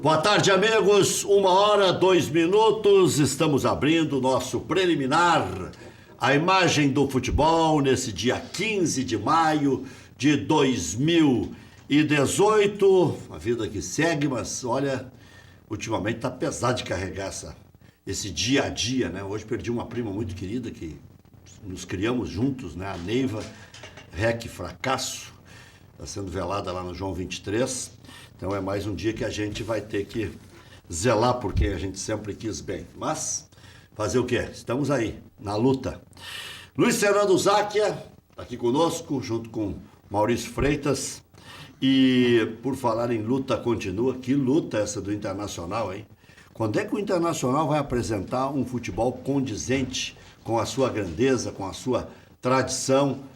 Boa tarde, amigos. 1h02. Estamos abrindo o nosso preliminar. A imagem do futebol nesse dia 15 de maio de 2018. A vida que segue, mas olha, ultimamente tá pesado de carregar esse dia a dia, né? Hoje perdi uma prima muito querida que nos criamos juntos, né? A Neiva Rec Fracasso. Está sendo velada lá no João 23. Então é mais um dia que a gente vai ter que zelar por quem a gente sempre quis bem. Mas fazer o quê? Estamos aí, na luta. Luiz Fernando Záquia, aqui conosco, junto com Maurício Freitas. E por falar em luta continua, que luta essa do Internacional, hein? Quando é que o Internacional vai apresentar um futebol condizente com a sua grandeza, com a sua tradição?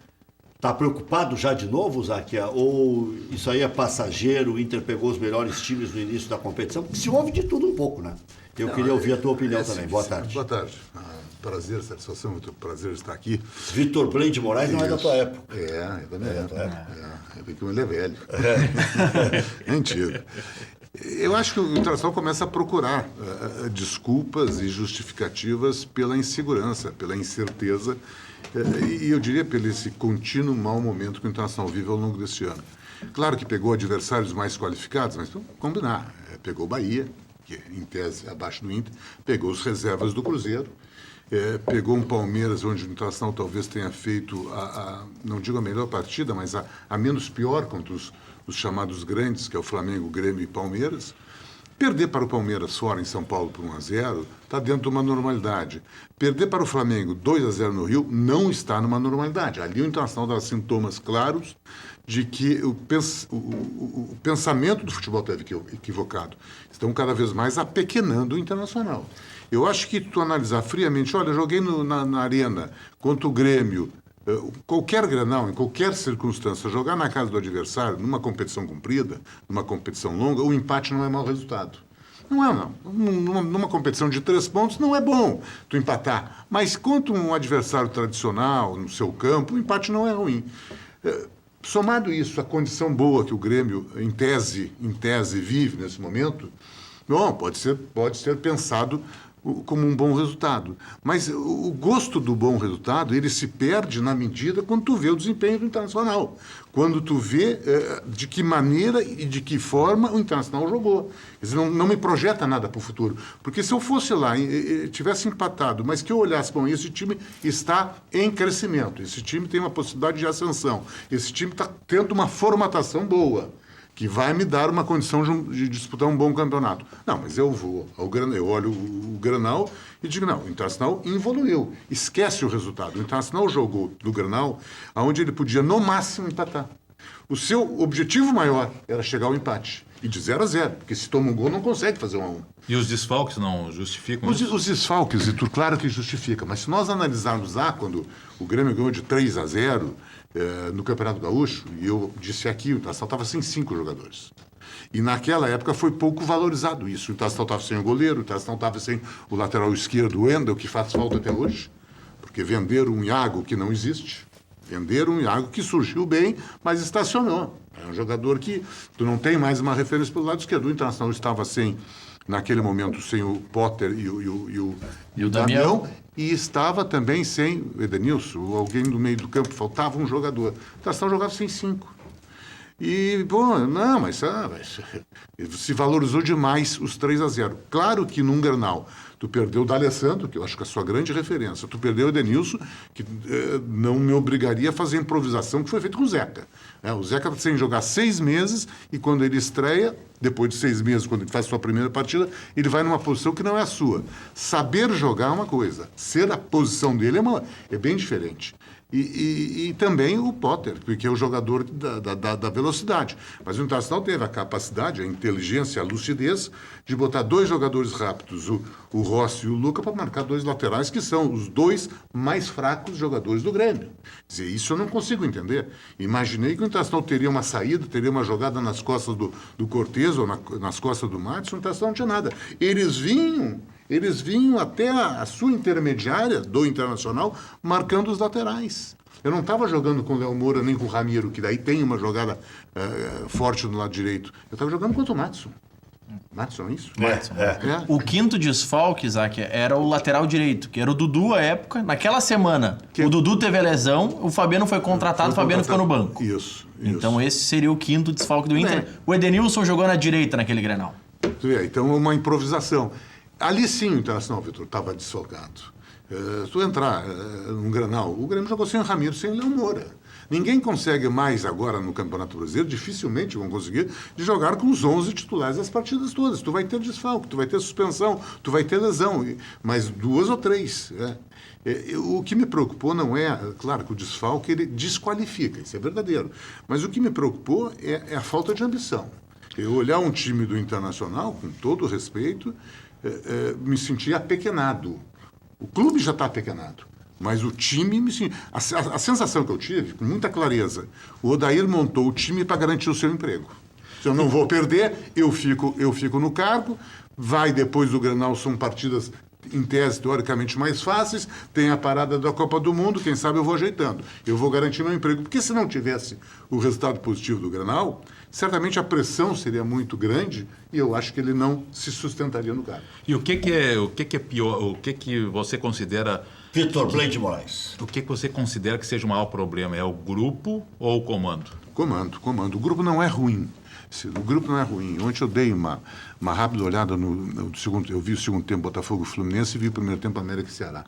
Tá preocupado já de novo, Záquia? Ou isso aí é passageiro, o Inter pegou os melhores times no início da competição? Porque se ouve de tudo um pouco, né? Eu queria ouvir a tua opinião também. Boa tarde. Boa tarde. Prazer, satisfação, muito prazer estar aqui. Vitor Blaine de Moraes não é da tua época. É da minha época. É porque ele é velho. Mentira. Eu acho que o Internacional começa a procurar desculpas e justificativas pela insegurança, pela incerteza, e eu diria pelo esse contínuo mau momento que o Internacional vive ao longo deste ano. Claro que pegou adversários mais qualificados, mas vamos combinar. Pegou o Bahia, que em tese é abaixo do Inter, pegou os reservas do Cruzeiro, pegou um Palmeiras onde o Internacional talvez tenha feito, não digo a melhor partida, mas a menos pior contra os chamados grandes, que é o Flamengo, Grêmio e Palmeiras. Perder para o Palmeiras fora em São Paulo por 1-0 está dentro de uma normalidade. Perder para o Flamengo 2-0 no Rio não está numa normalidade. Ali o Internacional dá sintomas claros de que o pensamento do futebol esteve equivocado. Estão cada vez mais apequenando o Internacional. Eu acho que tu analisar friamente, olha, eu joguei na Arena contra o Grêmio, qualquer Grenal, em qualquer circunstância, jogar na casa do adversário, numa competição comprida, numa competição longa, o empate não é mau resultado. Não é, não. Numa competição de 3 pontos, não é bom tu empatar. Mas contra um adversário tradicional, no seu campo, o empate não é ruim. Somado isso, a condição boa que o Grêmio, em tese, vive nesse momento, bom, pode ser pensado como um bom resultado. Mas o gosto do bom resultado, ele se perde na medida quando tu vê o desempenho do Internacional. Quando tu vê de que maneira e de que forma o Internacional jogou. Quer dizer, não me projeta nada para o futuro. Porque se eu fosse lá e tivesse empatado, mas que eu olhasse, bom, esse time está em crescimento, esse time tem uma possibilidade de ascensão, esse time está tendo uma formatação boa, que vai me dar uma condição de disputar um bom campeonato. Não, mas eu vou ao Grenal, eu olho o Grenal e digo, não, o Internacional evoluiu. Esquece o resultado. O Internacional jogou no Grenal onde ele podia, no máximo, empatar. O seu objetivo maior era chegar ao empate. E de 0-0, porque se toma um gol não consegue fazer 1-1. E os desfalques não justificam isso? Os desfalques, Vitor, claro que justifica. Mas se nós analisarmos quando o Grêmio ganhou de 3-0 no Campeonato Gaúcho, e eu disse aqui, o Internacional estava sem 5 jogadores. E naquela época foi pouco valorizado isso. O Internacional estava sem o goleiro, o Internacional estava sem o lateral esquerdo, o Wendel, que faz falta até hoje, porque venderam um Iago que não existe. Venderam um Iago que surgiu bem, mas estacionou. É um jogador que tu não tem mais uma referência pelo lado esquerdo. O Internacional estava naquele momento, sem o Potter e o Damião, e estava também sem o Edenilson, alguém do meio do campo, faltava um jogador. O Internacional jogava sem 5. E, bom, não, mas se valorizou demais os 3-0. Claro que num Grenal tu perdeu o D'Alessandro, que eu acho que é a sua grande referência. Tu perdeu o Edenilson, que não me obrigaria a fazer a improvisação que foi feito com o Zeca. O Zeca está sem jogar 6 meses e quando ele estreia, depois de 6 meses, quando ele faz sua primeira partida, ele vai numa posição que não é a sua. Saber jogar é uma coisa, ser a posição dele é bem diferente. E também o Potter, que é o jogador da velocidade. Mas o Internacional teve a capacidade, a inteligência, a lucidez de botar 2 jogadores rápidos, o Rossi e o Luca, para marcar 2 laterais, que são os 2 mais fracos jogadores do Grêmio. Quer dizer, isso eu não consigo entender. Imaginei que o Internacional teria uma saída, teria uma jogada nas costas do Cortez ou nas costas do Matos, o Internacional não tinha nada. Eles vinham até a sua intermediária do Internacional marcando os laterais. Eu não estava jogando com o Léo Moura nem com o Ramiro, que daí tem uma jogada forte no lado direito. Eu estava jogando contra o Matos. Madison, isso? É. O quinto desfalque, Isaac, era o lateral direito, que era o Dudu à época. Naquela semana, o Dudu teve a lesão, o Fabiano foi contratado, o Fabiano ficou no banco. Isso. Então esse seria o quinto desfalque do Inter. O Edenilson jogou na direita naquele Grenal. Então, uma improvisação. Ali sim o Internacional, Vitor, estava desfalcado. Se tu entrar num Grenal, o Grêmio jogou sem o Ramiro, sem o Léo Moura. Ninguém consegue mais agora no Campeonato Brasileiro, dificilmente vão conseguir, de jogar com os 11 titulares as partidas todas. Tu vai ter desfalque, tu vai ter suspensão, tu vai ter lesão, mas 2 ou 3. O que me preocupou não é, claro que o desfalque ele desqualifica, isso é verdadeiro, mas o que me preocupou é a falta de ambição. Eu olhar um time do Internacional, com todo o respeito, me sentia apequenado. O clube já está apequenado. Mas o time, a sensação que eu tive, com muita clareza, o Odair montou o time para garantir o seu emprego. Se eu não vou perder, eu fico no cargo, vai depois do Grenal, são partidas, em tese, teoricamente mais fáceis, tem a parada da Copa do Mundo, quem sabe eu vou ajeitando. Eu vou garantir meu emprego. Porque se não tivesse o resultado positivo do Grenal, certamente a pressão seria muito grande e eu acho que ele não se sustentaria no cargo. E o que é pior? O que você considera... Vitor Blade Moraes. O que você considera que seja o maior problema? É o grupo ou o comando? Comando. O grupo não é ruim. O grupo não é ruim. Ontem eu dei uma rápida olhada no segundo. Eu vi o segundo tempo Botafogo e Fluminense e vi o primeiro tempo América e Ceará.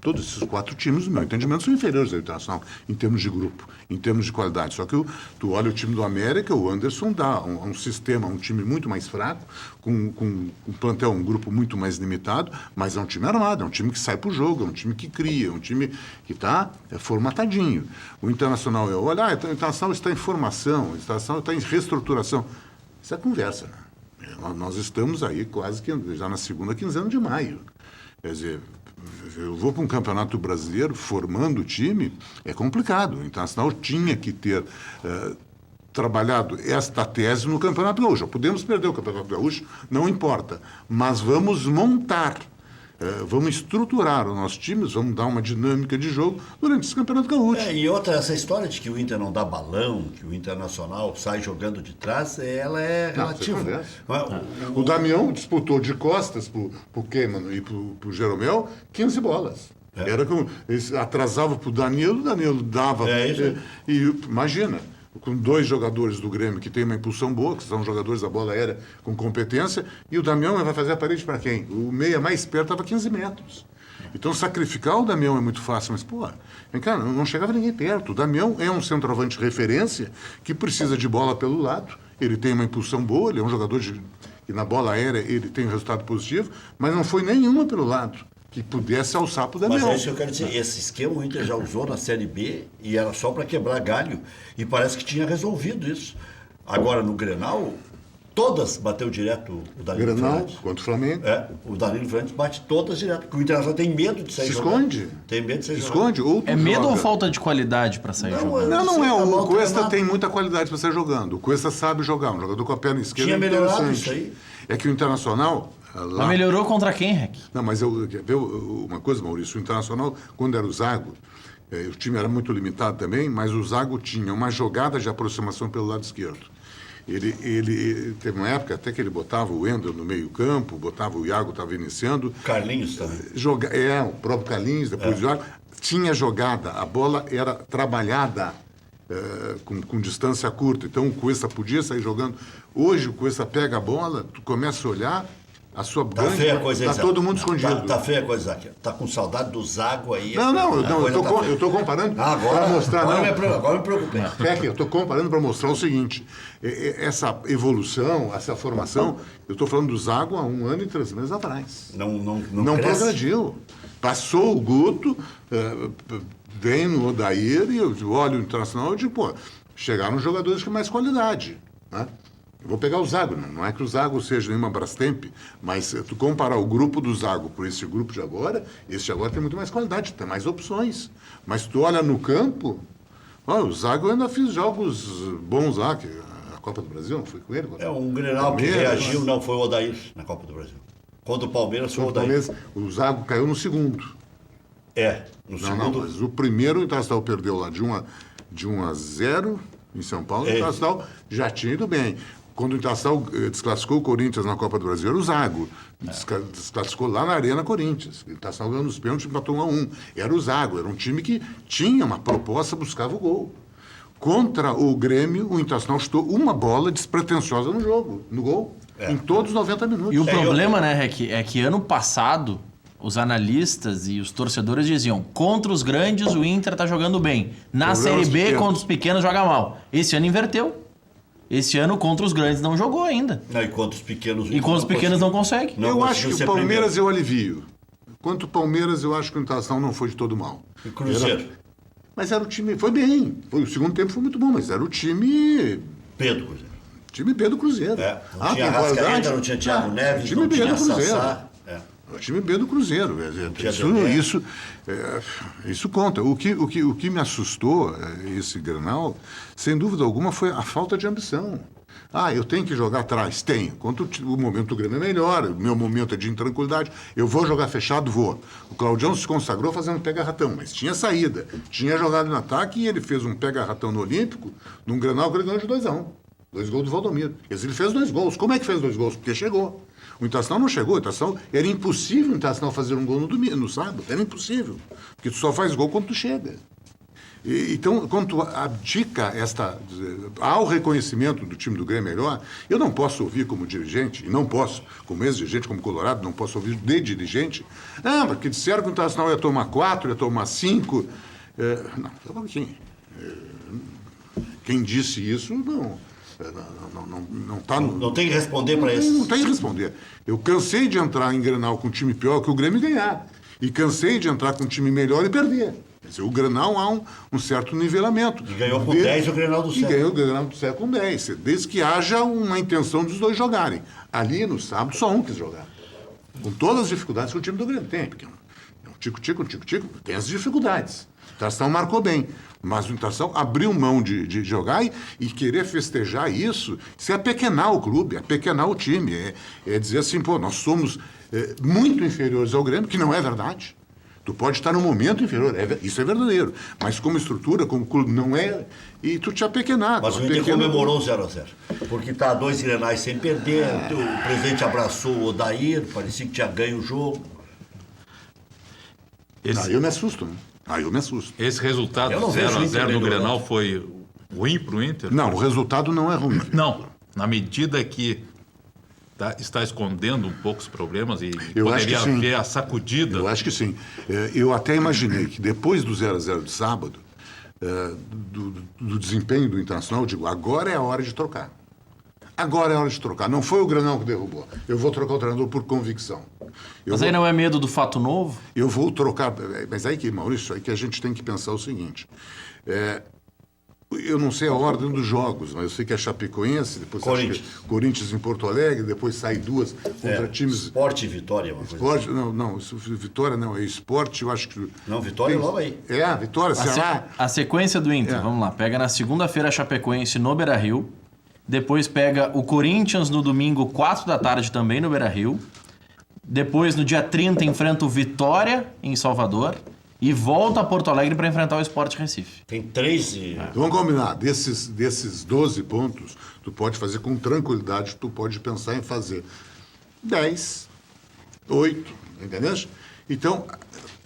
Todos esses 4 times, no meu entendimento, são inferiores ao Internacional em termos de grupo, em termos de qualidade. Só que tu olha o time do América, o Anderson dá um sistema, um time muito mais fraco, com um plantel, um grupo muito mais limitado, mas é um time armado, é um time que sai para o jogo, é um time que cria, é um time que está formatadinho. O Internacional, o Internacional está em formação, o Internacional está em reestruturação. Isso é conversa, né? Nós estamos aí quase que já na segunda quinzena de maio. Quer dizer, eu vou para um campeonato brasileiro formando o time, é complicado. O Internacional tinha que ter trabalhado esta tese no Campeonato Gaúcho. Podemos perder o Campeonato Gaúcho, não importa, mas vamos montar, vamos estruturar os nossos times, vamos dar uma dinâmica de jogo durante esse Campeonato Gaúcho. E outra, essa história de que o Inter não dá balão, que o Internacional sai jogando de trás, ela é relativa. O Damião disputou de costas para o Keyman e para o Jeromel 15 bolas. Era como eles atrasavam para o Danilo dava. Imagina, com 2 jogadores do Grêmio que tem uma impulsão boa, que são jogadores da bola aérea com competência, e o Damião vai fazer a parede para quem? O meia mais perto estava 15 metros. Então, sacrificar o Damião é muito fácil, mas, vem cá, não chegava ninguém perto. O Damião é um centroavante de referência que precisa de bola pelo lado, ele tem uma impulsão boa, ele é um jogador que na bola aérea ele tem um resultado positivo, mas não foi nenhuma pelo lado que pudesse alçar para o Damião. Mas é isso que eu quero dizer, esse esquema o Inter já usou na Série B e era só para quebrar galho, e parece que tinha resolvido isso. Agora, no Grenal, todas bateu direto o Danilo Fernandes. Contra o Flamengo. O Danilo Fernandes bate todas direto, porque o Internacional tem medo de sair jogando. Esconde. Tem medo de sair esconde. jogando. É medo ou falta de qualidade para sair jogando? Não é. O Cuesta tem muita qualidade para sair jogando. O Cuesta sabe jogar, um jogador com a perna esquerda. Tinha melhorado isso aí. É que o Internacional... Mas melhorou contra quem, Rec? Não, mas quer ver uma coisa, Maurício? O Internacional, quando era o Zago, o time era muito limitado também, mas o Zago tinha uma jogada de aproximação pelo lado esquerdo. Ele teve uma época até que ele botava o Wendel no meio campo, botava o Iago, estava iniciando. Carlinhos também. O próprio Carlinhos, depois o Iago. Tinha jogada, a bola era trabalhada com distância curta, então o Cuesta podia sair jogando. Hoje o Cuesta pega a bola, tu começa a olhar, a sua grande... feia a coisa aí, Tá todo mundo escondido. Tá feia a coisa aqui. Tá com saudade do Zago aí. Eu estou comparando para mostrar... Agora me preocupei. Eu estou comparando para mostrar o seguinte, essa evolução, essa formação, eu estou falando do Zago há 1 ano e 3 meses atrás. Não progrediu. Passou o Guto, vem no Odair e eu olho o Internacional e digo, chegaram jogadores com mais qualidade, né? Eu vou pegar o Zago, não é que o Zago seja nenhuma Brastemp, mas se tu comparar o grupo do Zago por esse grupo de agora, esse de agora tem muito mais qualidade, tem mais opções. Mas tu olha no campo, o Zago ainda fiz jogos bons lá, que a Copa do Brasil, não foi com ele? Um Grenal que reagiu, não foi o Odair na Copa do Brasil. Contra o Palmeiras foi o Odair. O Zago caiu no segundo. No segundo. Mas o primeiro o Internacional perdeu lá de 1 a 0 em São Paulo, o Internacional já tinha ido bem. quando o Internacional desclassificou o Corinthians na Copa do Brasil, era o Zago. Desclassificou lá na Arena Corinthians. O Internacional ganhou nos pênaltis e empatou 1-1. Era o Zago, era um time que tinha uma proposta, buscava o gol. Contra o Grêmio, o Internacional chutou uma bola despretensiosa no jogo, no gol, em todos os 90 minutos. E o problema, né, Rec, é que ano passado os analistas e os torcedores diziam: contra os grandes o Inter tá jogando bem. Na Série B, pequenos. contra os pequenos joga mal. Esse ano inverteu. Esse ano contra os grandes não jogou ainda. Não, e contra os pequenos... E contra os pequenos não consegue. Não Eu acho conseguiu que ser o Palmeiras primeiro. eu alivio. Quanto o Palmeiras, eu acho que o Internacional não foi de todo mal. E Cruzeiro. Mas era o time... Foi bem. O segundo tempo foi muito bom, mas era o time... Pedro Cruzeiro. Time B do Cruzeiro. Não tinha tem Rascaeta, qualidade? não tinha Thiago Neves, time não B tinha do Cruzeiro. Sassá. O time B do Cruzeiro. tinha Dedé. Isso conta. O que me assustou, esse Grenal, sem dúvida alguma, foi a falta de ambição. Eu tenho que jogar atrás? Tenho. Quando o momento do Grêmio é melhor, o meu momento é de intranquilidade, eu vou jogar fechado? Vou. O Claudião se consagrou fazendo pega-ratão, mas tinha saída. Tinha jogado no ataque e ele fez um pega-ratão no Olímpico, num Grenal que ele ganhou de 2-1. 2 gols do Valdomiro. Ele fez 2 gols. Como é que fez 2 gols? Porque chegou. O Internacional não chegou. Era impossível o Internacional fazer um gol no sábado. Era impossível. Porque tu só faz gol quando tu chega. Então, quando tu abdica ao reconhecimento do time do Grêmio melhor, eu não posso ouvir como dirigente, e não posso, como ex-dirigente, como colorado, não posso ouvir de dirigente, porque disseram que o Internacional ia tomar 4, ia tomar 5. Não, só um pouquinho. Quem disse isso, não está no... Não tem que responder para isso. Não tem que responder. Eu cansei de entrar em Grenal com um time pior que o Grêmio ganhar. E cansei de entrar com um time melhor e perder. Quer dizer, o Grenal há um certo nivelamento. E ganhou com 10 o Grenal do século. E ganhou o Grenal do século com 10. Desde que haja uma intenção dos dois jogarem. Ali, no sábado, só um quis jogar. Com todas as dificuldades que o time do Grêmio tem. Porque é um tico-tico, tem as dificuldades. O Internacional marcou bem. Mas o Internacional abriu mão de jogar e querer festejar isso é apequenar o clube, é apequenar o time. É dizer assim, nós somos muito inferiores ao Grêmio, que não é verdade. Tu pode estar no momento inferior, isso é verdadeiro. Mas como estrutura, como clube, não é. E tu te apequenar. Mas o Inter comemorou 0-0. Porque está 2 Grenais sem perder. O presidente abraçou o Odair, parecia que tinha ganho o jogo. Aí eu me assusto, né? Esse resultado Eu não vejo o 0-0 Inter no melhorando. Grenal foi ruim para o Inter? Não, o resultado não é ruim. Não. Na medida que está escondendo um pouco os problemas e Eu acho que poderia sim. haver a sacudida. Eu acho que sim. Eu até imaginei que depois do 0-0 de sábado, do desempenho do Internacional, eu digo, agora é a hora de trocar. Agora é a hora de trocar. Não foi o Grenal que derrubou. Eu vou trocar o treinador por convicção. Mas aí não é medo do fato novo? Eu vou trocar... Mas aí que, Maurício, aí que a gente tem que pensar o seguinte. Eu não sei a ordem dos jogos, mas eu sei que é Chapecoense, depois Corinthians em Porto Alegre, depois sai 2 contra times... Esporte e Vitória, uma coisa. Esporte, não, Vitória não, é Esporte, eu acho que... Não, Vitória é logo aí. Vitória, Ceará... A sequência do Inter, vamos lá. Pega na segunda-feira a Chapecoense no Beira-Rio. Depois pega o Corinthians no domingo, 4 da tarde, também no Beira-Rio. Depois, no dia 30, enfrenta o Vitória em Salvador. E volta a Porto Alegre para enfrentar o Sport Recife. Tem 3 Vamos combinar, desses 12 pontos, tu pode fazer com tranquilidade, tu pode pensar em fazer 10, 8, entendeu? Então...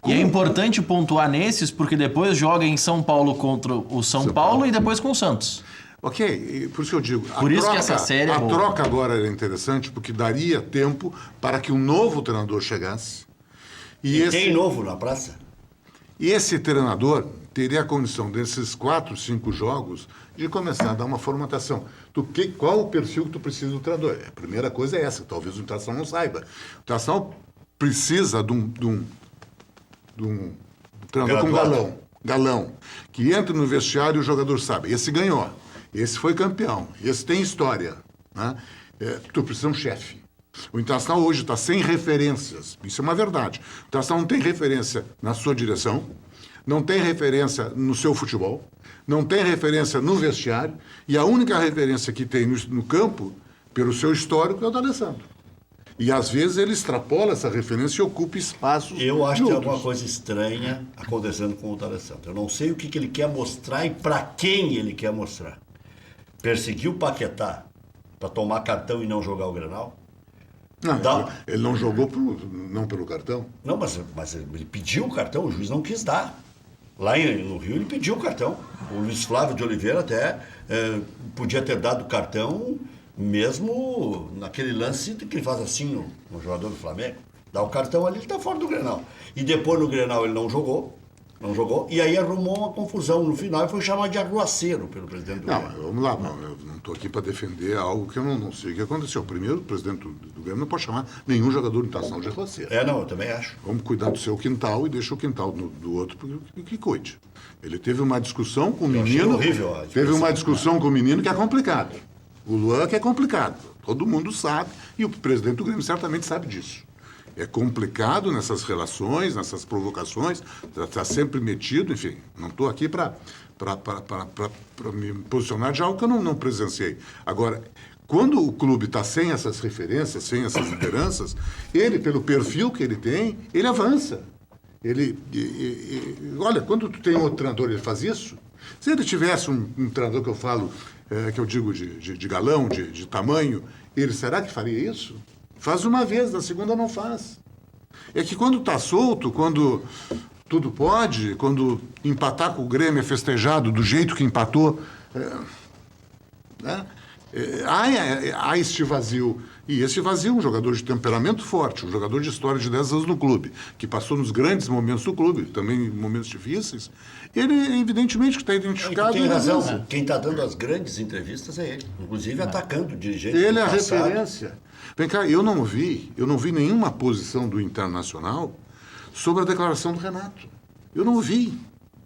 E é importante pontuar nesses, porque depois joga em São Paulo contra o São Paulo e depois com o Santos. Ok, por isso que eu digo... Por isso que essa série é a boa. troca agora era interessante, porque daria tempo para que um novo treinador chegasse. E tem novo na praça? E esse treinador teria a condição, desses 4, 5 jogos, de começar a dar uma formatação. Qual o perfil que tu precisa do treinador? A primeira coisa é essa, talvez o Internacional não saiba. O Internacional precisa de um treinador com galão, que entre no vestiário e o jogador sabe. Esse ganhou, esse foi campeão, esse tem história. Né? Tu precisa de um chefe. O Internacional hoje está sem referências, isso é uma verdade. O Internacional não tem referência na sua direção, não tem referência no seu futebol, não tem referência no vestiário, e a única referência que tem no campo, pelo seu histórico, é o D'Alessandro. E às vezes ele extrapola essa referência e ocupa espaços. Eu acho que tem alguma coisa estranha acontecendo com o D'Alessandro. Eu não sei o que ele quer mostrar e para quem ele quer mostrar. Perseguiu o Paquetá para tomar cartão e não jogar o Grenal? Não, Dá. ele não jogou não pelo cartão. Não, mas ele pediu o cartão, o juiz não quis dar. Lá no Rio ele pediu o cartão. O Luiz Flávio de Oliveira até podia ter dado o cartão mesmo naquele lance que ele faz assim no jogador do Flamengo. Dá o cartão ali, ele está fora do Grenal. E depois no Grenal ele não jogou, e aí arrumou uma confusão no final e foi chamado de arruaceiro pelo presidente do Não, Grêmio. vamos lá, eu não estou aqui para defender algo que eu não sei o que aconteceu. Primeiro, o presidente do Grêmio não pode chamar nenhum jogador internacional de arruaceiro. Não, eu também acho. Vamos cuidar do seu quintal e deixa o quintal do outro que cuide. Ele teve uma discussão com o achei menino. horrível a Teve expressão. uma discussão com o menino que é complicado. O Luan que é complicado. Todo mundo sabe e o presidente do Grêmio certamente sabe disso. É complicado nessas relações, nessas provocações, está sempre metido, enfim. Não estou aqui para me posicionar de algo que eu não presenciei. Agora, quando o clube está sem essas referências, sem essas lideranças, ele, pelo perfil que ele tem, ele avança. Olha, quando tu tem outro treinador, ele faz isso. Se ele tivesse um treinador que eu falo, que eu digo de galão, de tamanho, ele será que faria isso? Faz uma vez, na segunda não faz. É que quando está solto, quando tudo pode, quando empatar com o Grêmio é festejado do jeito que empatou, há este vazio. E esse vazio, um jogador de temperamento forte, um jogador de história de 10 anos no clube, que passou nos grandes momentos do clube, também em momentos difíceis, ele evidentemente que está identificado. Tem razão, né? Quem está dando as grandes entrevistas é ele, inclusive atacando o dirigente. Ele é a passado. referência. Vem cá, eu não vi nenhuma posição do Internacional sobre a declaração do Renato. Eu não vi.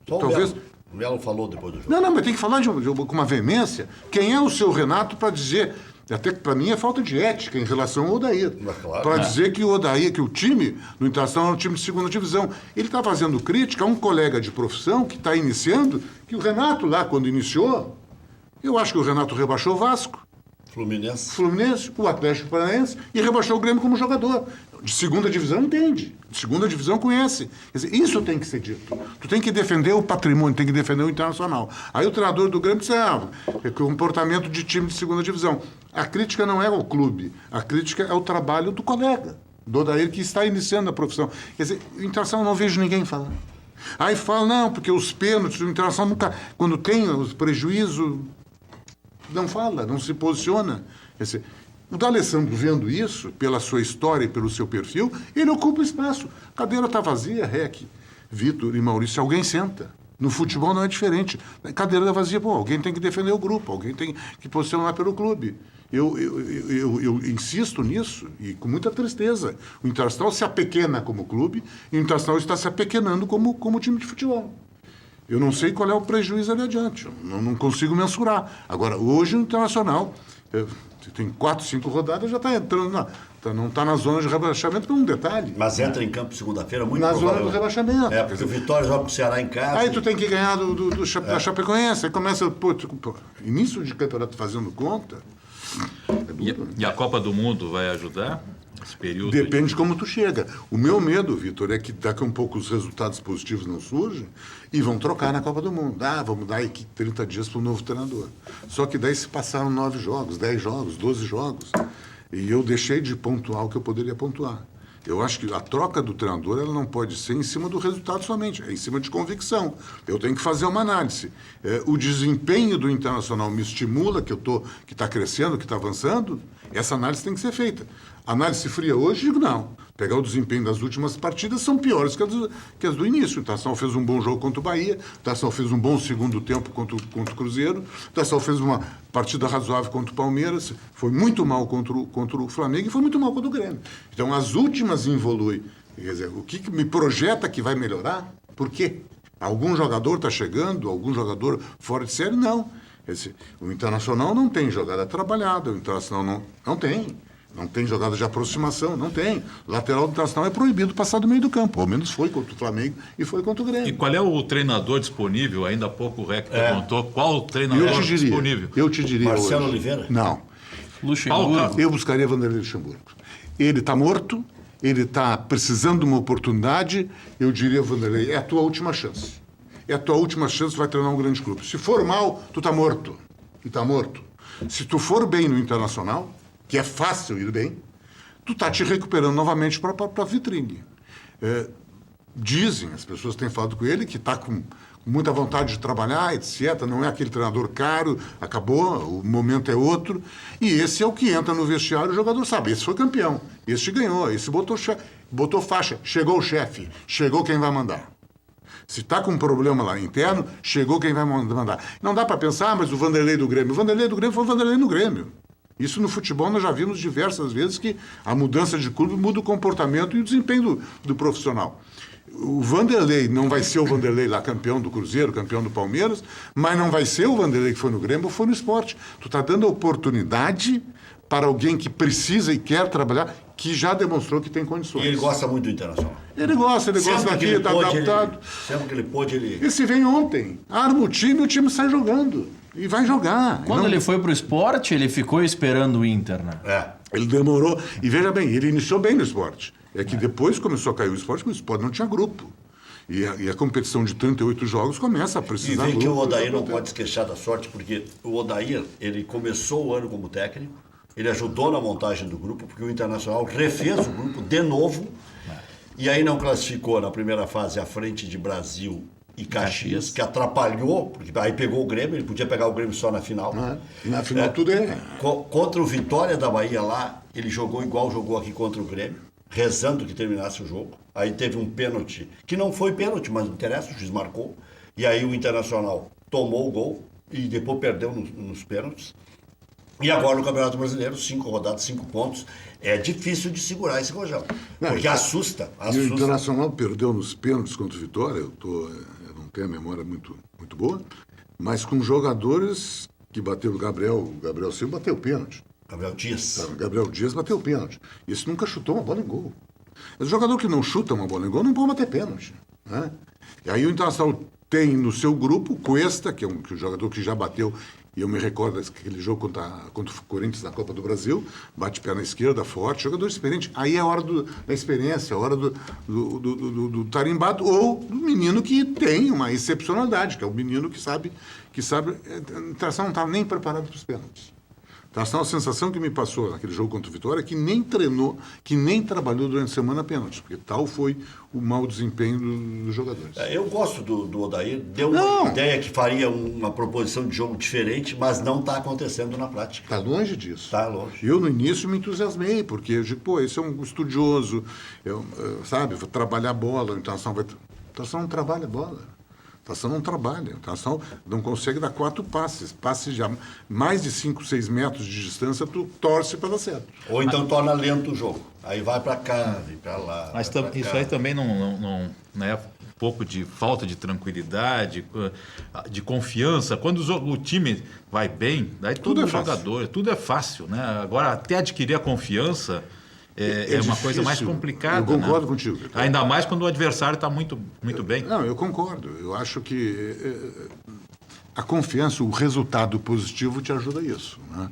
Só Talvez. o Melo falou depois do jogo. Não, mas tem que falar com uma veemência. Quem é o seu Renato para dizer. Até que para mim é falta de ética em relação ao Odair. Claro, para dizer que o Odair, que o time do Internacional é um time de segunda divisão. Ele está fazendo crítica a um colega de profissão que está iniciando, que o Renato lá, quando iniciou, eu acho que o Renato rebaixou o Vasco. Fluminense, o Atlético Paranaense e rebaixou o Grêmio como jogador. De segunda divisão entende, de segunda divisão conhece. Quer dizer, isso tem que ser dito. Tu tem que defender o patrimônio, tem que defender o Internacional. Aí o treinador do Grêmio disse, é comportamento de time de segunda divisão. A crítica não é ao clube, a crítica é ao trabalho do colega, do Odair que está iniciando a profissão. Quer dizer, o Internacional não vejo ninguém falar. Aí fala, não, porque os pênaltis, o Internacional nunca, quando tem os prejuízos, não fala, não se posiciona. Quer dizer, o D'Alessandro, vendo isso, pela sua história e pelo seu perfil, ele ocupa o espaço. A cadeira está vazia, Rec, Vitor e Maurício, alguém senta. No futebol não é diferente. A cadeira está vazia, alguém tem que defender o grupo, alguém tem que posicionar pelo clube. Eu insisto nisso, e com muita tristeza. O Internacional se apequena como clube, e o Internacional está se apequenando como time de futebol. Eu não sei qual é o prejuízo ali adiante, eu não consigo mensurar. Agora, hoje o Internacional tem 4, 5 rodadas, já está entrando, não está na zona de rebaixamento, por um detalhe. Mas entra em campo segunda-feira, muito na provável. zona do rebaixamento. Porque o Vitória joga com o Ceará em casa. Aí tu tem que ganhar da Chapecoense, aí começa, início de campeonato fazendo conta. É duro, E a Copa do Mundo vai ajudar esse período? Depende de como tu chega. O meu medo, Vitor, é que daqui a um pouco os resultados positivos não surgem e vão trocar na Copa do Mundo. Vamos dar aí 30 dias para o novo treinador. Só que daí se passaram 9 jogos, 10 jogos, 12 jogos. E eu deixei de pontuar o que eu poderia pontuar. Eu acho que a troca do treinador ela não pode ser em cima do resultado somente, é em cima de convicção. Eu tenho que fazer uma análise. O desempenho do Internacional me estimula, que está crescendo, que está avançando, essa análise tem que ser feita. Análise fria hoje, digo não. Pegar o desempenho das últimas partidas são piores que as do início. O Internacional fez um bom jogo contra o Bahia, o Internacional fez um bom segundo tempo contra o Cruzeiro, o Internacional fez uma partida razoável contra o Palmeiras, foi muito mal contra o Flamengo e foi muito mal contra o Grêmio. Então, as últimas evoluem. Quer dizer, o que me projeta que vai melhorar? Por quê? Algum jogador está chegando? Algum jogador fora de série? Não. Quer dizer, o Internacional não tem jogada trabalhada, o Internacional não tem. Não tem jogada de aproximação, não tem. O lateral do Internacional é proibido passar do meio do campo. Ao menos foi contra o Flamengo e foi contra o Grêmio. E qual é o treinador disponível? Ainda há pouco o Rec perguntou qual o treinador disponível. Eu te diria Marcelo hoje. Oliveira? Não. Luxemburgo. Eu buscaria Vanderlei Luxemburgo. Ele está morto, ele está precisando de uma oportunidade. Eu diria, Vanderlei, é a tua última chance. É a tua última chance, vai treinar um grande clube. Se for mal, tu está morto. E está morto. Se tu for bem no Internacional, que é fácil ir bem, tu tá te recuperando novamente para a vitrine. Dizem, as pessoas têm falado com ele, que está com muita vontade de trabalhar, etc. Não é aquele treinador caro, acabou, o momento é outro. E esse é o que entra no vestiário, o jogador sabe, esse foi campeão, esse ganhou, esse botou faixa, chegou o chefe, chegou quem vai mandar. Se está com um problema lá interno, chegou quem vai mandar. Não dá para pensar, mas o Vanderlei do Grêmio. O Vanderlei do Grêmio foi o Vanderlei no Grêmio. Isso no futebol nós já vimos diversas vezes que a mudança de clube muda o comportamento e o desempenho do profissional. O Vanderlei não vai ser o Vanderlei lá, campeão do Cruzeiro, campeão do Palmeiras, mas não vai ser o Vanderlei que foi no Grêmio ou foi no Sport. Tu está dando a oportunidade para alguém que precisa e quer trabalhar, que já demonstrou que tem condições. E ele gosta muito do Internacional. Ele gosta daqui, está adaptado. Sempre que ele pôde, ele... Esse vem ontem, arma o time sai jogando. E vai jogar. Quando ele foi pro Sport, ele ficou esperando o Inter, né? Ele demorou. E veja bem, ele iniciou bem no Sport. É que depois começou a cair o Sport, porque o Sport não tinha grupo. E a competição de 38 jogos começa a precisar de grupo. E vê que o Odair não ter. pode se queixar da sorte, porque o Odair, ele começou o ano como técnico, ele ajudou na montagem do grupo, porque o Internacional refez o grupo de novo, e aí não classificou na primeira fase à frente de Brasil e Caxias, que atrapalhou, porque aí pegou o Grêmio, ele podia pegar o Grêmio só na final. E na final tudo é... Contra o Vitória da Bahia lá, ele jogou igual jogou aqui contra o Grêmio, rezando que terminasse o jogo. Aí teve um pênalti, que não foi pênalti, mas não interessa, o juiz marcou. E aí o Internacional tomou o gol e depois perdeu nos pênaltis. E agora no Campeonato Brasileiro, 5 rodadas, 5 pontos. É difícil de segurar esse rojão, porque assusta. E o Internacional perdeu nos pênaltis contra o Vitória, eu não tenho a memória muito boa, mas com jogadores que bateram o Gabriel Silva bateu o pênalti. Gabriel Dias bateu o pênalti. Esse nunca chutou uma bola em gol. O jogador que não chuta uma bola em gol não pode bater pênalti. Né? E aí o Internacional tem no seu grupo o Cuesta, que é um jogador que já bateu, e eu me recordo daquele jogo contra o Corinthians na Copa do Brasil, bate perna esquerda, forte, jogador experiente. Aí é a hora da experiência, a hora do tarimbado, ou do menino que tem uma excepcionalidade, que é o menino que sabe. O Internacional não estava nem preparado para os pênaltis. Então, a sensação que me passou naquele jogo contra o Vitória é que nem treinou, que nem trabalhou durante a semana pênalti, porque tal foi o mau desempenho dos jogadores. Eu gosto do Odair, deu uma ideia que faria uma proposição de jogo diferente, mas não está acontecendo na prática. Está longe disso. Está longe. Eu, no início, me entusiasmei, porque eu digo, esse é um estudioso, sabe, vou trabalhar a bola, o Internacional não trabalha a bola. A Internacional não trabalha, a Internacional não consegue dar 4 passes. Passes de mais de 5, 6 metros de distância, tu torce para dar certo. Ou então torna lento o jogo. Aí vai para cá, vem para lá. Mas isso aí também não é um pouco de falta de tranquilidade, de confiança. Quando o time vai bem, daí todo é jogador, tudo é fácil, né? Agora, até adquirir a confiança... É uma coisa mais complicada. Eu concordo, né? Contigo. Ainda mais quando o adversário está muito bem. Não, eu concordo. Eu acho que a confiança, o resultado positivo te ajuda a isso. Né?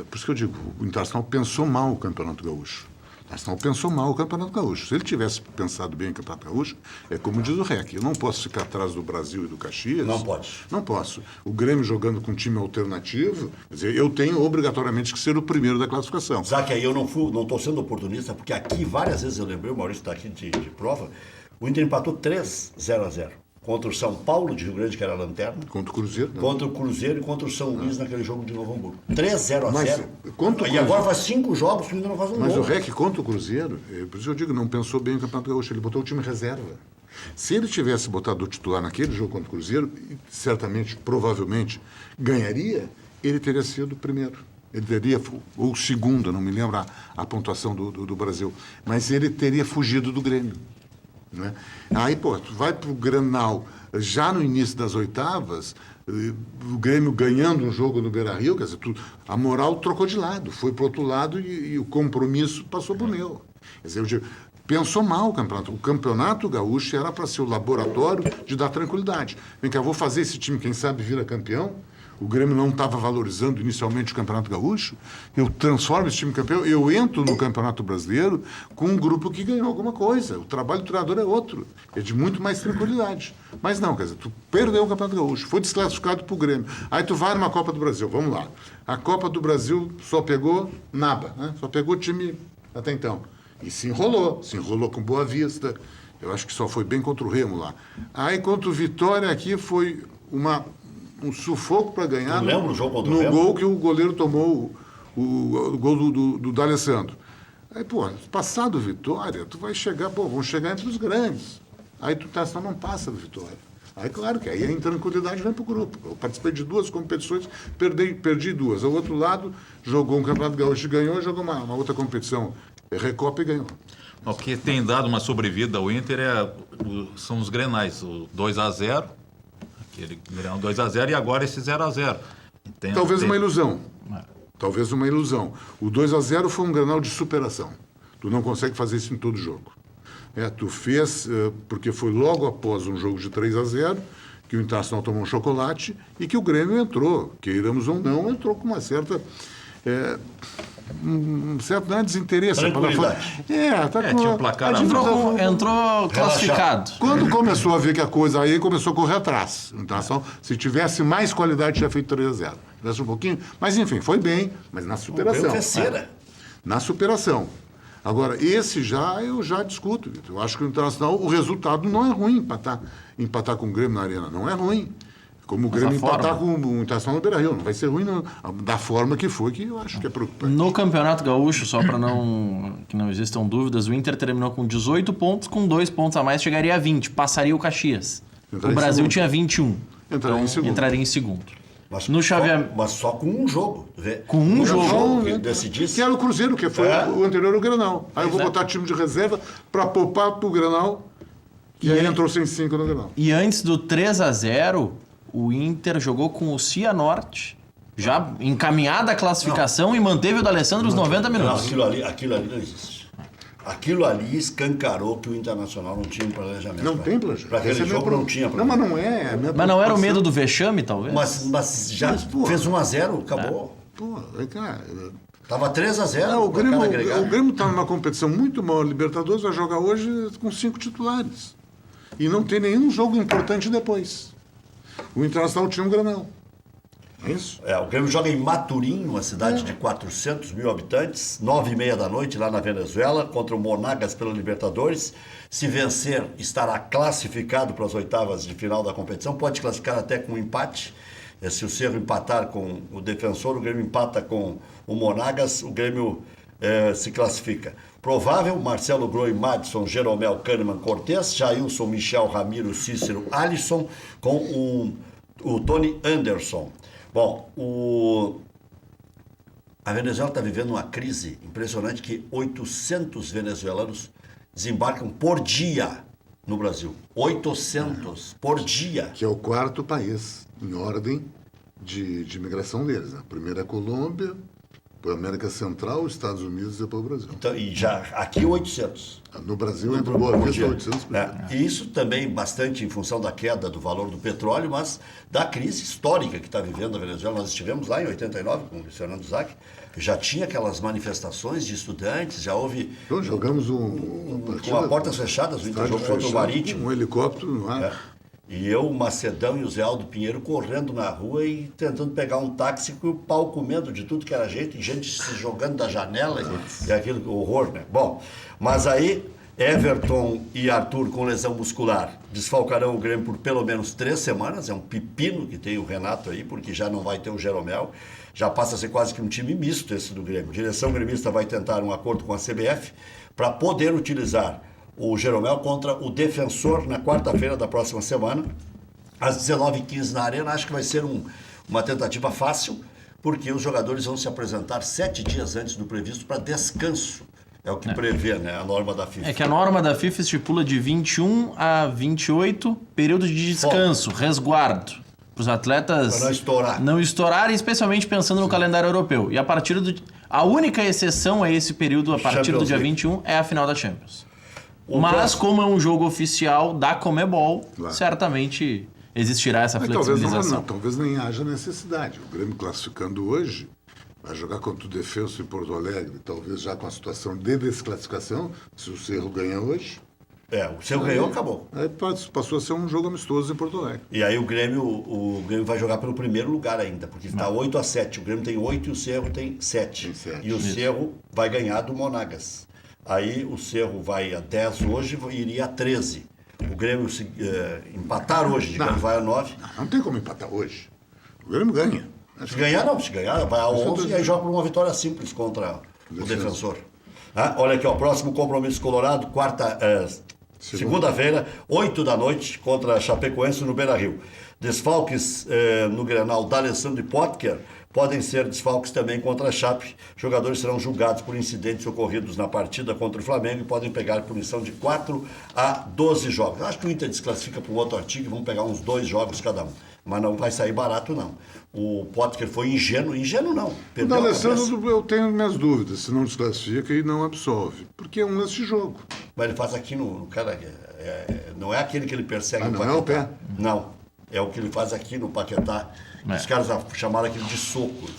Por isso que eu digo, o Internacional pensou mal o Campeonato Gaúcho. O Internacional pensou mal o Campeonato Gaúcho. Se ele tivesse pensado bem o Campeonato Gaúcho, é como diz o REC, eu não posso ficar atrás do Brasil e do Caxias. Não pode. Não posso. O Grêmio jogando com um time alternativo, quer dizer, eu tenho obrigatoriamente que ser o primeiro da classificação. Zaque, aí eu não estou sendo oportunista, porque aqui várias vezes eu lembrei, o Maurício está aqui de prova, o Inter empatou 3-0-0. Contra o São Paulo de Rio Grande, que era a lanterna. Contra o Cruzeiro. Não. Contra o Cruzeiro e contra o São Luís naquele jogo de Novo Hamburgo. 3-0-0. E agora faz 5 jogos que o Inter não faz um gol. Mas o REC contra o Cruzeiro, por isso eu digo, não pensou bem o Campeonato Gaúcho, ele botou o time reserva. Se ele tivesse botado o titular naquele jogo contra o Cruzeiro, certamente, provavelmente, ganharia, ele teria sido o primeiro. Ele teria, ou o segundo, não me lembro a pontuação do Brasil, mas ele teria fugido do Grêmio. Né? Aí, tu vai para o Granal, já no início das oitavas, o Grêmio ganhando um jogo no Beira-Rio, quer dizer, a moral trocou de lado, foi para o outro lado e o compromisso passou para o meu. Quer dizer, eu digo, pensou mal o campeonato. O Campeonato Gaúcho era para ser o laboratório de dar tranquilidade. Vem cá, eu vou fazer esse time, quem sabe, vira campeão. o Grêmio não estava valorizando inicialmente o Campeonato Gaúcho, eu transformo esse time campeão, eu entro no Campeonato Brasileiro com um grupo que ganhou alguma coisa. O trabalho do treinador é outro, é de muito mais tranquilidade. Mas não, quer dizer, tu perdeu o Campeonato Gaúcho, foi desclassificado pro Grêmio. Aí tu vai numa Copa do Brasil, vamos lá. A Copa do Brasil só pegou naba, né? Só pegou time até então. E se enrolou com Boa Vista. Eu acho que só foi bem contra o Remo lá. Aí contra o Vitória aqui foi um sufoco para ganhar. Não lembro o jogo contra o no Remo? gol que o goleiro tomou, o gol do D'Alessandro. Aí, pô, passado o Vitória, tu vai chegar, vão chegar entre os grandes. Aí tu só não passa do Vitória. Aí, claro que aí a intranquilidade vem para o grupo. Eu participei de 2 competições, perdi 2. Ao outro lado, jogou um Campeonato Gaúcho e ganhou, jogou uma outra competição, Recopa e ganhou. O que tem dado uma sobrevida ao Inter são os grenais, o 2-0, aquele grenal 2-0 e agora esse 0-0. Talvez uma ilusão. Talvez uma ilusão. O 2-0 foi um grenal de superação. Tu não consegue fazer isso em todo jogo. Tu fez, porque foi logo após um jogo de 3-0, que o Internacional tomou um chocolate e que o Grêmio entrou, queiramos ou não, entrou com uma certa... um certo desinteresse. Tranquilidade. Tinha um placar Entrou classificado. Quando começou a ver que a coisa aí, começou a correr atrás. Então, se tivesse mais qualidade, tinha feito 3-0. Tivesse um pouquinho, mas enfim, foi bem, mas na superação. Na superação. Agora, eu já discuto, Vitor. Eu acho que o Internacional, o resultado não é ruim, empatar com o Grêmio na Arena, não é ruim. Como o Grêmio empatar com o Internacional no Beira-Rio. Não vai ser ruim da forma que foi, que eu acho que é preocupante. No Campeonato Gaúcho, só para que não existam dúvidas, o Inter terminou com 18 pontos, com 2 pontos a mais chegaria a 20, passaria o Caxias. O Brasil tinha 21, entraria em segundo. Mas só com um jogo. Com um jogo que decidisse. Que era o Cruzeiro, que foi o anterior ao Grenal. Aí eu vou botar time de reserva para poupar pro Grenal, e aí entrou sem 5 no Grenal. E antes do 3-0... o Inter jogou com o Cianorte, já encaminhada a classificação, e manteve o D'Alessandro os 90 minutos. Não, aquilo ali não existe. Aquilo ali escancarou que o Internacional não tinha um planejamento. Não tem planejamento. Para aquele jogo não tinha planejamento. Não, mas não é. Mas não era o medo do vexame, talvez? Mas já fez 1-0, acabou. Cara... Tava 3-0. O Grêmio está numa competição muito mal. O Libertadores vai jogar hoje com 5 titulares. E não tem nenhum jogo importante depois. O Internacional tinha um Grenal. É isso? O Grêmio joga em Maturim, uma cidade de 400 mil habitantes, 9h30 da noite, lá na Venezuela, contra o Monagas pela Libertadores. Se vencer, estará classificado para as oitavas de final da competição. Pode classificar até com um empate. Se o Cerro empatar com o Defensor, o Grêmio empata com o Monagas, o Grêmio se classifica. Provável, Marcelo Groi, Madison, Jeromel, Kahneman, Cortez, Jailson, Michel, Ramiro, Cícero, Alisson, com o Tony Anderson. Bom, a Venezuela está vivendo uma crise impressionante, que 800 venezuelanos desembarcam por dia no Brasil. 800 por dia. Que é o 4º país em ordem de imigração deles. Né? Primeiro é a Colômbia, depois a América Central, os Estados Unidos e depois o Brasil. Então, e já aqui 800. No Brasil, entre Boa Vista, 800 por dia. E isso também bastante em função da queda do valor do petróleo, mas da crise histórica que está vivendo a Venezuela. Nós estivemos lá em 89 com o Fernando Zac, já tinha aquelas manifestações de estudantes, já houve... Então, jogamos com as portas fechadas, o Inter jogou contra o Marítimo. Um helicóptero no ar. E eu, o Macedão e o Zé Aldo Pinheiro correndo na rua e tentando pegar um táxi com o pau comendo de tudo que era jeito, e gente se jogando da janela, e aquele horror, né? Bom, mas aí Everton e Arthur com lesão muscular desfalcarão o Grêmio por pelo menos 3 semanas, é um pepino que tem o Renato aí, porque já não vai ter o Jeromel, já passa a ser quase que um time misto esse do Grêmio. A direção gremista vai tentar um acordo com a CBF para poder utilizar o Jeromel contra o Defensor na quarta-feira da próxima semana, às 19h15 na Arena. Acho que vai ser uma tentativa fácil, porque os jogadores vão se apresentar 7 dias antes do previsto para descanso. É o que prevê, né, a norma da FIFA. É que a norma da FIFA estipula de 21 a 28 período de descanso, resguardo, para os atletas para não estourarem, especialmente pensando no calendário europeu. E a única exceção a esse período, a partir do dia 21, é a final da Champions. Mas como é um jogo oficial da Conmebol, certamente existirá essa Mas flexibilização. talvez nem haja necessidade. O Grêmio classificando hoje vai jogar contra o Defensa em Porto Alegre, talvez já com a situação de desclassificação, se o Cerro ganha hoje. O Cerro ganhou, acabou. Aí passou a ser um jogo amistoso em Porto Alegre. E aí o Grêmio vai jogar pelo primeiro lugar ainda, porque está 8-7. O Grêmio tem 8 e o Cerro tem 7. Tem 7. E o Cerro vai ganhar do Monagas. Aí o Cerro vai a 10 hoje e iria a 13. O Grêmio empatar hoje, digamos, vai a 9. Não tem como empatar hoje. O Grêmio ganha. Se ganhar, vai a 11 e aí joga por uma vitória simples contra o Defensor. Olha aqui, próximo compromisso Colorado, segunda-feira, 8 da noite, contra a Chapecoense no Beira-Rio. Desfalques no Grenal D'Alessandro e Potker podem ser desfalques também contra a Chape. Jogadores serão julgados por incidentes ocorridos na partida contra o Flamengo e podem pegar punição de 4 a 12 jogos. Acho que o Inter desclassifica para o outro artigo e vão pegar uns 2 jogos cada um. Mas não vai sair barato, não. O Potker foi ingênuo não. O D'Alessandro, eu tenho minhas dúvidas se não desclassifica e não absolve. Porque é um lance de jogo. Mas ele faz aqui no cara. Não é aquele que ele persegue no não Paquetá. é o pé? Não. É o que ele faz aqui no Paquetá. Os caras chamaram aquilo de soco.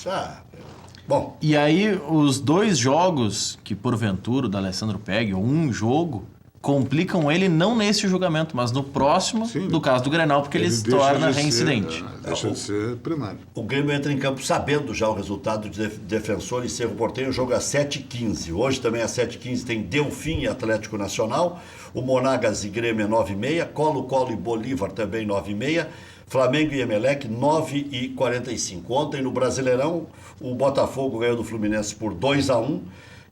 Bom. E aí, os 2 jogos que, porventura, o D'Alessandro pegue, ou um jogo, complicam ele não nesse julgamento, mas no próximo, do caso do Grenal, porque ele se torna reincidente. Deixa de ser primário. O Grêmio entra em campo sabendo já o resultado de Defensor e Cerro Porteño. O jogo é às 7h15. Hoje também às 7h15 tem Delfim e Atlético Nacional. O Monagas e Grêmio é 9h30. Colo-Colo e Bolívar também 9h30. Flamengo e Emelec 9h45. Ontem no Brasileirão, o Botafogo ganhou do Fluminense por 2-1.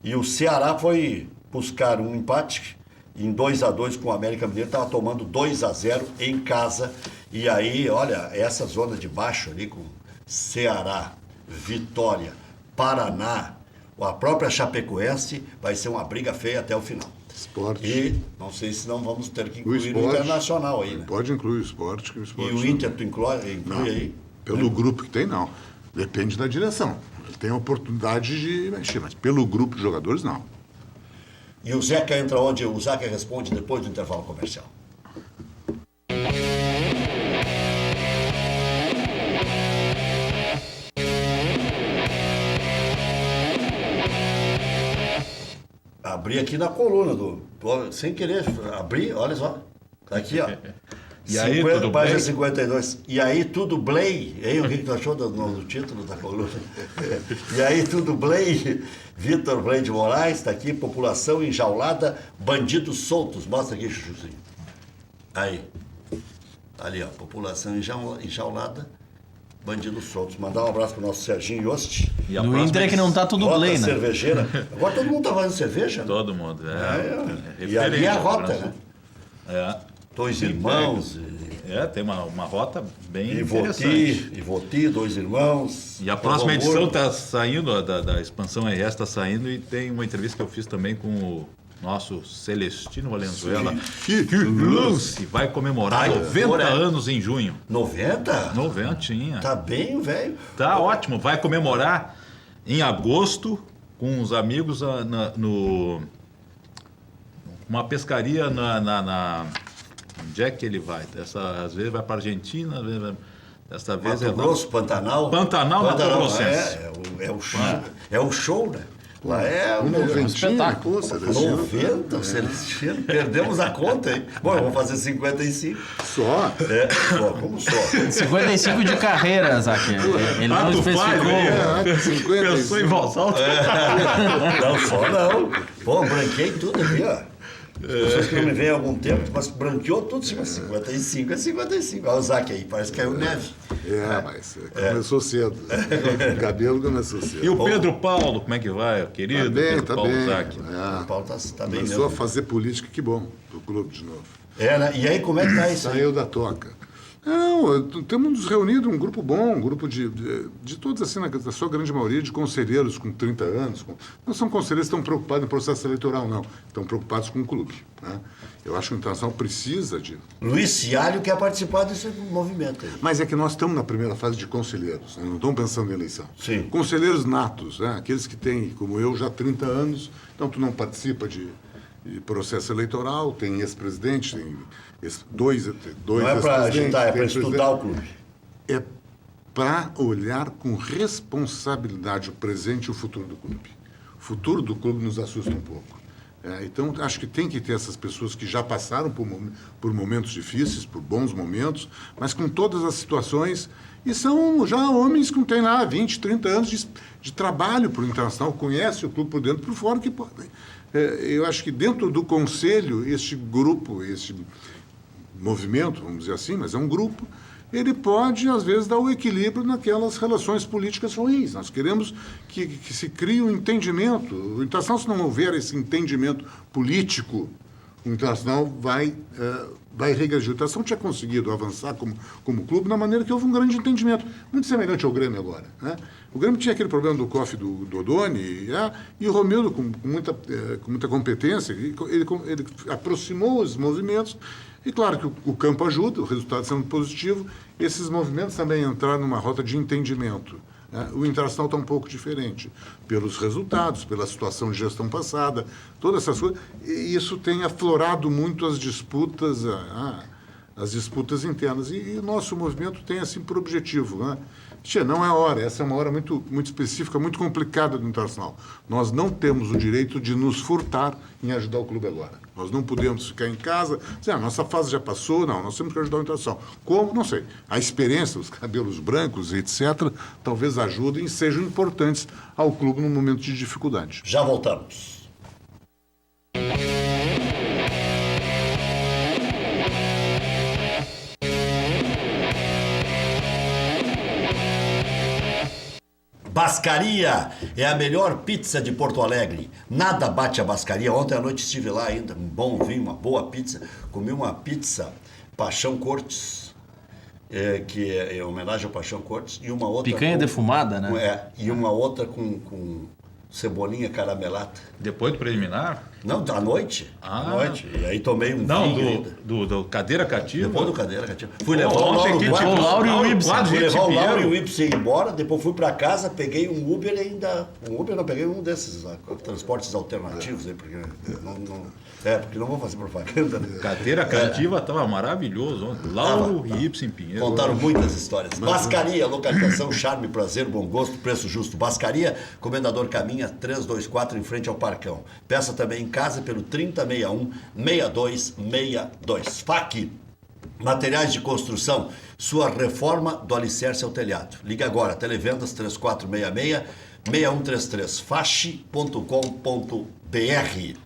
E o Ceará foi buscar um empate em 2-2 com o América Mineiro, estava tomando 2-0 em casa. E aí, olha, essa zona de baixo ali com Ceará, Vitória, Paraná, a própria Chapecoense, vai ser uma briga feia até o final. Esporte. E não sei se não vamos ter que incluir o Internacional aí, né? Pode incluir o esporte. Que o esporte e o Inter, tu inclui aí? Pelo grupo que tem, não. Depende da direção. Ele tem a oportunidade de mexer, mas pelo grupo de jogadores, não. E o Zeca entra onde? O Zeca responde depois do intervalo comercial. Abri aqui na coluna sem querer, abri, olha só. Tá aqui, ó. E aí, tudo página bem? 52. E aí, tudo Blay? Hein? O que tu achou do título da coluna? E aí, tudo Blay? Vitor Blay de Moraes está aqui. População enjaulada, bandidos soltos. Mostra aqui, Chuchuzinho. Aí. Ali, ó. População enjaulada, bandidos soltos. Mandar um abraço pro nosso Serginho Yost. No Inter é que não tá tudo Rota Blay, né? cervejeira. Agora todo mundo tá fazendo cerveja, né? Todo mundo. E ali é a rota, França. né? Dois irmãos. Tem uma rota bem Ivoti, interessante. dois irmãos. E a próxima edição está saindo, da expansão RS está saindo, e tem uma entrevista que eu fiz também com o nosso Celestino Valenzuela, que lance, vai comemorar 90 anos em junho. 90? 90 tinha. Tá bem, velho. Tá ótimo, vai comemorar em agosto com os amigos uma pescaria onde é que ele vai? Às vezes vai para a Argentina, às vezes desta vez Mato Grosso, Pantanal. Pantanal, Mato Grossense. É o show, né? Lá é um espetáculo. 90, Celestino. Perdemos a conta, hein? Bom, eu vou fazer 55. Só? Como só? 55 de carreira, Zac. Ele não especificou. Pensou em voz alta. Não, só não. Pô, branquei tudo aqui, ó. As pessoas que não me veem há algum tempo, mas branqueou tudo, 55 é 55. Olha o Zac aí, parece que caiu neve. Mas começou cedo. O cabelo começou cedo. E o Pedro Paulo, como é que vai, querido? Tá bem, Pedro tá Paulo bem. Zac. O Paulo tá bem Começou a mesmo. fazer política, que bom, pro clube de novo. Né? E aí, como é que tá isso aí? Saiu da toca. Não, temos nos reunido um grupo bom, um grupo de todos, assim, na sua grande maioria, de conselheiros com 30 anos. Não são conselheiros que estão preocupados em processo eleitoral, não. Estão preocupados com o clube. Né? Eu acho que o Internacional precisa de... Luiz Cialho quer participar desse movimento aí. Mas é que nós estamos na primeira fase de conselheiros, né? Não estamos pensando em eleição. Sim. Conselheiros natos, né? Aqueles que têm, como eu, já 30 anos, então tu não participa de processo eleitoral, tem ex-presidente, tem dois Não é para ex-presidentes, agitar, é tem para estudar o clube. é para olhar com responsabilidade o presente e o futuro do clube. O futuro do clube nos assusta um pouco. Então, acho que tem que ter essas pessoas que já passaram por momentos difíceis, por bons momentos, mas com todas as situações, e são já homens que não têm lá 20, 30 anos de trabalho para o Internacional, conhecem o clube por dentro e por fora que podem. Eu acho que dentro do conselho, este grupo, este movimento, vamos dizer assim, mas é um grupo, ele pode, às vezes, dar o equilíbrio naquelas relações políticas ruins. Nós queremos que se crie um entendimento. O Internacional, se não houver esse entendimento político, o Internacional vai regredir. O Internacional tinha conseguido avançar como clube na maneira que houve um grande entendimento. Muito semelhante ao Grêmio agora. Né? O Grêmio tinha aquele problema do COF do Odoni, e o Romildo, com muita competência, ele aproximou os movimentos. E claro que o campo ajuda, o resultado sendo positivo, esses movimentos também entraram numa rota de entendimento. Né? O Internacional está um pouco diferente, pelos resultados, pela situação de gestão passada, todas essas coisas. E isso tem aflorado muito as disputas internas. E o nosso movimento tem assim por objetivo. Né? Não é hora, essa é uma hora muito, muito específica, muito complicada do Internacional. Nós não temos o direito de nos furtar em ajudar o clube agora. Nós não podemos ficar em casa, dizer, nossa fase já passou, não, nós temos que ajudar o Internacional. Como? Não sei. A experiência, os cabelos brancos, etc., talvez ajudem e sejam importantes ao clube num momento de dificuldade. Já voltamos. Bascaria é a melhor pizza de Porto Alegre. Nada bate a Bascaria. Ontem à noite estive lá ainda, um bom vinho, uma boa pizza. Comi uma pizza Paixão Cortes, que é em homenagem ao Paixão Cortes, e uma outra picanha defumada, né? E uma outra com cebolinha caramelada. Depois do preliminar? Não, à noite. Ah. À noite. E aí tomei um Não, vinho ainda. do cadeira cativa. Depois do cadeira cativa. Fui levar o Lauro O Lauro e o Ibsen. Fui levar o Lauro e o Ibsen embora, depois fui para casa, peguei um Uber e ainda... Um Uber não, peguei um desses transportes alternativos, aí, porque porque não vou fazer propaganda. Né? Cadeira cativa estava maravilhoso ontem. Lauro e Ibsen Pinheiro. Contaram muitas histórias. Bascaria, localização, charme, prazer, bom gosto, preço justo. Bascaria, Comendador Caminha, 324, em frente ao Parcão. Peça também em casa pelo 3061-6262. FAC, materiais de construção, sua reforma do alicerce ao telhado. Liga agora, televendas 3466-6133, fache.com.br.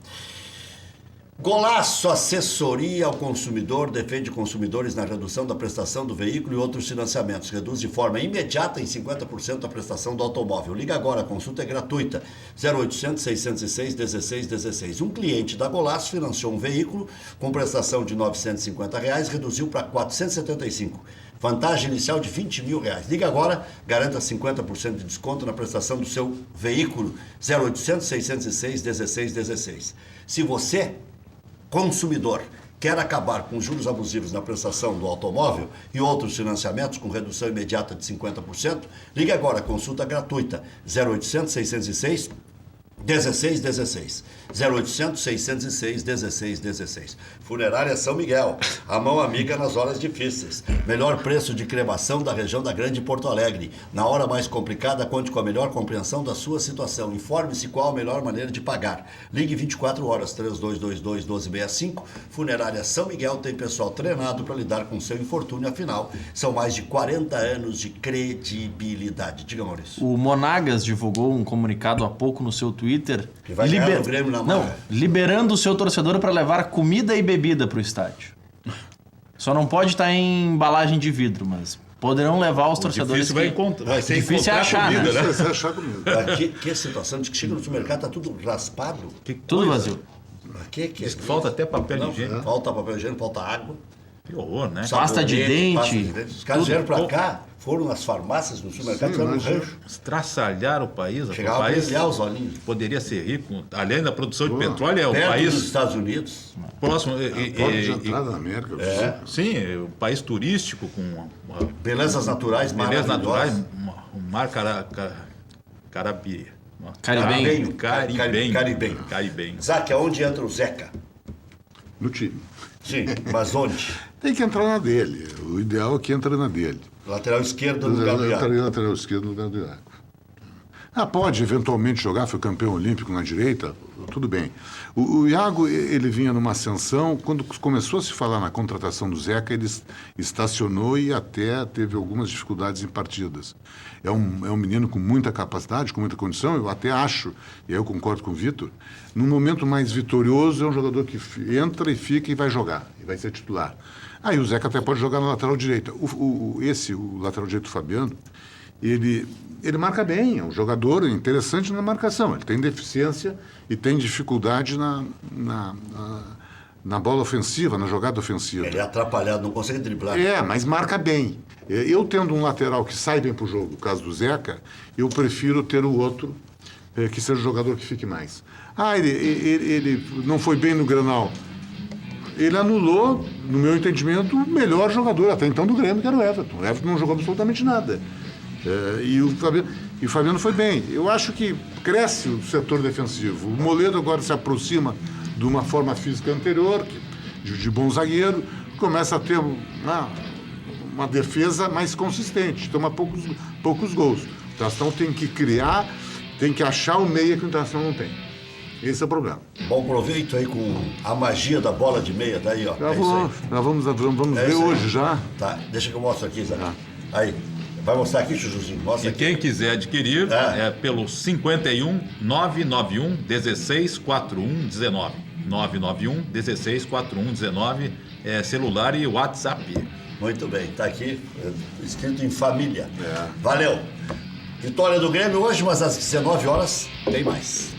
Golaço, assessoria ao consumidor, defende consumidores na redução da prestação do veículo e outros financiamentos. Reduz de forma imediata em 50% a prestação do automóvel. Liga agora, a consulta é gratuita. 0800 606 1616. Um cliente da Golaço financiou um veículo com prestação de R$ 950, reduziu para R$ 475. Vantagem inicial de R$ 20 mil. Liga agora, garanta 50% de desconto na prestação do seu veículo. 0800 606 1616. Se você, consumidor, quer acabar com juros abusivos na prestação do automóvel e outros financiamentos com redução imediata de 50%, ligue agora, consulta gratuita, 0800 606 1616. 0800 606 1616. Funerária São Miguel, a mão amiga nas horas difíceis. Melhor preço de cremação da região da Grande Porto Alegre. Na hora mais complicada, conte com a melhor compreensão da sua situação. Informe-se qual a melhor maneira de pagar. Ligue 24 horas, 3222-1265. Funerária São Miguel tem pessoal treinado para lidar com seu infortúnio. Afinal, são mais de 40 anos de credibilidade. Diga, Maurício. O Monagas divulgou um comunicado há pouco no seu Twitter, Que vai ganhar o Grêmio na mão. liberando o seu torcedor para levar comida e bebida para o estádio. Só não pode estar em embalagem de vidro, mas poderão levar os torcedores. Vai ser difícil é achar, né? Isso vai ser achar comigo. Que situação de que chega no supermercado, tá tudo raspado. Tudo vazio. Diz que falta até papel higiênico. Falta papel higiênico, falta água. Que horror, né? Pasta de dente. Os caras vieram pra cá, foram nas farmácias, no supermercado, ficaram no rancho. Estraçalharam o país. Chegava o a país brilhar os olhinhos. poderia ser rico. Além da produção de petróleo, é o Perto país dos Estados Unidos. próximo. Porta de entrada da América. Sim, é o país turístico com Belezas naturais belezas maravilhosas. naturais, um mar Caribenho. Caribenho. Zac, aonde entra o Zeca? No time. Sim, mas onde? Tem que entrar na dele. O ideal é que entre na dele. Lateral esquerdo no lugar do Iago. Lateral esquerdo no lugar do Iago. Pode eventualmente jogar, foi campeão olímpico na direita, tudo bem. O Iago, ele vinha numa ascensão, quando começou a se falar na contratação do Zeca, ele estacionou e até teve algumas dificuldades em partidas. É um menino com muita capacidade, com muita condição, eu até acho, e aí eu concordo com o Vitor, num momento mais vitorioso é um jogador que entra e fica e vai jogar, e vai ser titular. Aí o Zeca até pode jogar na lateral direita. O lateral direito, o Fabiano, ele marca bem, é um jogador interessante na marcação. Ele tem deficiência e tem dificuldade na bola ofensiva, na jogada ofensiva. Ele é atrapalhado, não consegue driblar. Mas marca bem. Eu tendo um lateral que sai bem pro jogo, no caso do Zeca, eu prefiro ter o outro que seja o jogador que fique mais. Ele não foi bem no Grenal. Ele anulou, no meu entendimento, o melhor jogador até então do Grêmio, que era o Everton. O Everton não jogou absolutamente nada. E o Fabiano foi bem. Eu acho que cresce o setor defensivo. O Moledo agora se aproxima de uma forma física anterior, de bom zagueiro, começa a ter uma defesa mais consistente, toma poucos gols. O Internacional tem que criar, tem que achar o meia que o Internacional não tem. Esse é o problema. Bom proveito aí com a magia da bola de meia, tá aí, ó. Nós vamos ver hoje já. Tá, deixa que eu mostro aqui, Zé. Aí, vai mostrar aqui, Chuchuzinho? Mostra aqui. Quem quiser adquirir é pelo 51 991 16 41 19. 991 16 41 19 celular e WhatsApp. Muito bem, tá aqui, escrito em família. Valeu. Vitória do Grêmio hoje, mas às 19 horas tem mais.